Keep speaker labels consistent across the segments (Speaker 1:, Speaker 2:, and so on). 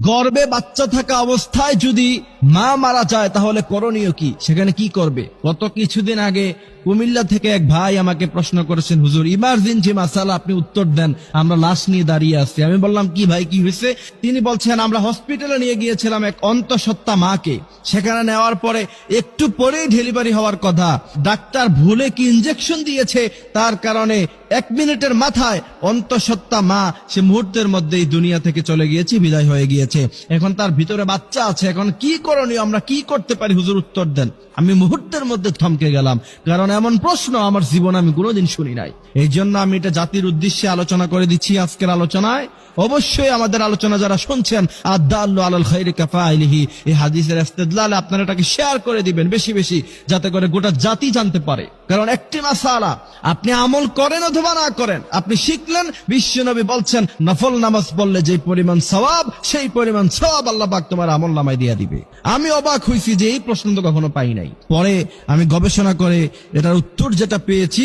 Speaker 1: গর্ভে বাচ্চা থাকা অবস্থায় যদি মা মারা যায় তাহলে করণীয় কি, সেখানে কি করবে? গত কিছুদিন আগে কুমিল্লা থেকে এক ভাই আমাকে প্রশ্ন করেছেন, হুজুর ইমার্জেন্সি মাসালা, আপনি উত্তর দেন, আমরা লাশ নিয়ে দাঁড়িয়ে আছি। আমি বললাম কি ভাই, কি হয়েছে? তিনি বলছেন, আমরা হসপিটালে নিয়ে গিয়েছিলাম এক অন্তঃসত্ত্বা মাকে, সেখানে নেওয়ার পরে একটু পরেই ডেলিভারি হওয়ার কথা, ডাক্তার ভুলে কি ইনজেকশন দিয়েছে, তার কারণে 1 মিনিটের মাথায় অন্তঃসত্ত্বা মা সে মুহূর্তের মধ্যেই দুনিয়া থেকে চলে গিয়েছে, বিদায় হয়ে গিয়েছে। এখন তার ভিতরে বাচ্চা আছে, এখন কি করণীয়, আমরা কি করতে পারি হুজুর, উত্তর দেন। আমি মুহূর্তের মধ্যে থমকে গেলাম, কারণ এমন প্রশ্ন আমার জীবনে আমি কোনোদিন শুনি নাই। এই জন্য আমি এটা জাতির উদ্দেশ্যে আলোচনা করে দিচ্ছি আজকের আলোচনায়। অবশ্যই আমাদের আলোচনা যারা শুনছেন, আদাল্লু আলাল খাইরি কাফাইলিহি, এই হাদিসের ইস্তেদলালে আপনারা এটাকে শেয়ার করে দিবেন বেশি বেশি, যাতে করে গোটা জাতি জানতে পারে। কারণ একটি মাসালা, আপনি আমল করেন অথবা না করেন, আপনি শিখলেন, বিশ্বনবী বলছেন নফল নামাজ পড়লে যে পরিমাণ সওয়াব, সেই পরিমাণ সওয়াব আল্লাহ পাক তোমার আমল নামায় দিয়ে দিবে। আমি অবাক হইছি যে এই প্রশ্ন তো কখনো পাই নাই। পরে আমি গবেষণা করে এটার উত্তর যেটা পেয়েছি,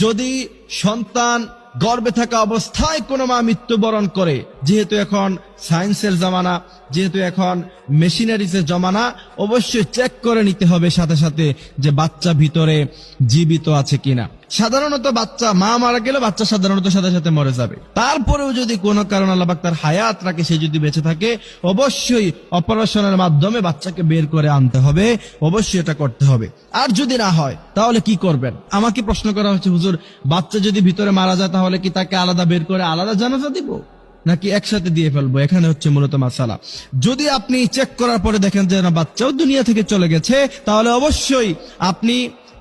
Speaker 1: যদি সন্তান গর্ভে থাকা অবস্থায় কোনো মা মৃত্যুবরণ করে, যেহেতু এখন সায়েন্সের জামানা, যেহেতু এখন মেশিনারিজের জমানা, অবশ্যই চেক করে নিতে হবে সাথে সাথে যে বাচ্চা ভিতরে জীবিত আছে কিনা। সাধারণত বাচ্চা, মা মারা গেলে বাচ্চা সাধারণত সাথে সাথে মরে যাবে। তারপরেও যদি কোনো কারণ আল্লাহ পাক তার হায়াত রাখে, সে যদি বেঁচে থাকে, অবশ্যই অপারেশনের মাধ্যমে বাচ্চাকে বের করে আনতে হবে, অবশ্যই এটা করতে হবে। আর যদি না হয় তাহলে কি করবেন? আমাকে প্রশ্ন করা হচ্ছে, হুজুর বাচ্চা যদি ভিতরে মারা যায় তাহলে কি তাকে আলাদা বের করে আলাদা জানাজা দিব, নাকি একসাথে দিয়ে ফেলবো? এখানে হচ্ছে মূলত মাসালা। যদি আপনি চেক করার পরে দেখেন যে না, বাচ্চাও দুনিয়া থেকে চলে গেছে, তাহলে অবশ্যই আপনি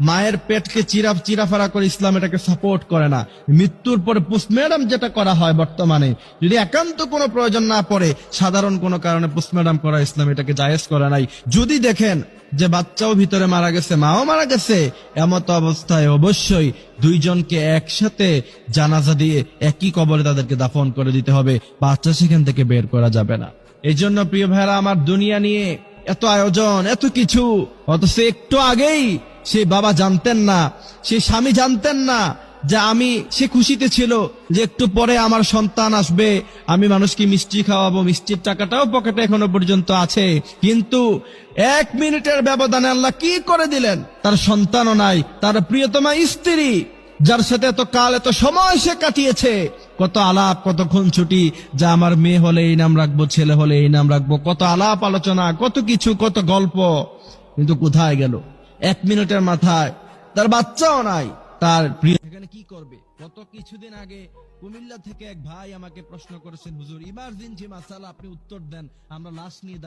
Speaker 1: মায়ের পেটকে চিরাফারা করে, ইসলাম এটাকে সাপোর্ট করে না। মৃত্যুর পরে পোস্টমর্টম যেটা করা হয় বর্তমানে, যদি একান্ত কোনো প্রয়োজন না পড়ে, সাধারণ কোনো কারণে পোস্টমর্টম করা ইসলাম এটাকে জায়েজ করে নাই। যদি দেখেন যে বাচ্চাও ভিতরে মারা গেছে, মাও মারা গেছে, এমত অবস্থায় অবশ্যই দুইজনকে একসাথে জানাজা দিয়ে একই কবরে তাদেরকে দাফন করে দিতে হবে, বাচ্চা সেখান থেকে বের করা যাবে না। এই জন্য প্রিয় ভাইরা আমার, দুনিয়া নিয়ে এত আয়োজন, এত কিছু, অথচ একটু আগেই সে বাবা জানতেন না, সে স্বামী জানতেন না যে সে খুশিতে ছিল যে একটু পরে আমার সন্তান আসবে, আমি মানুষকে মিষ্টি খাওয়াবো, মিষ্টির টাকাটাও পকেটে এখনো পর্যন্ত আছে। কিন্তু 1 মিনিটের ব্যবধানে আল্লাহ কি করে দিলেন, তার সন্তানও নাই, তার প্রিয়তমা স্ত্রী, যার সাথে এত কাল এত সময় সে কাটিয়েছে, কত আলাপ, কত খুনছুটি, যা আমার মেয়ে হলে এই নাম রাখবো, ছেলে হলে এই নাম রাখবো, কত আলাপ আলোচনা, কত কিছু, কত গল্প, কিন্তু কোথায় গেল? 1 মিনিটের মাথায় তার বাচ্চাও নাই, তার প্রিয়, এখানে কি করবে? গত কিছুদিন আগে কুমিল্লা থেকে এক ভাই আমাকে প্রশ্ন করেছেন, হুজুর ইমার্জেন্সি মাসালা, আপনি উত্তর দেন, আমরা লাশ নিয়ে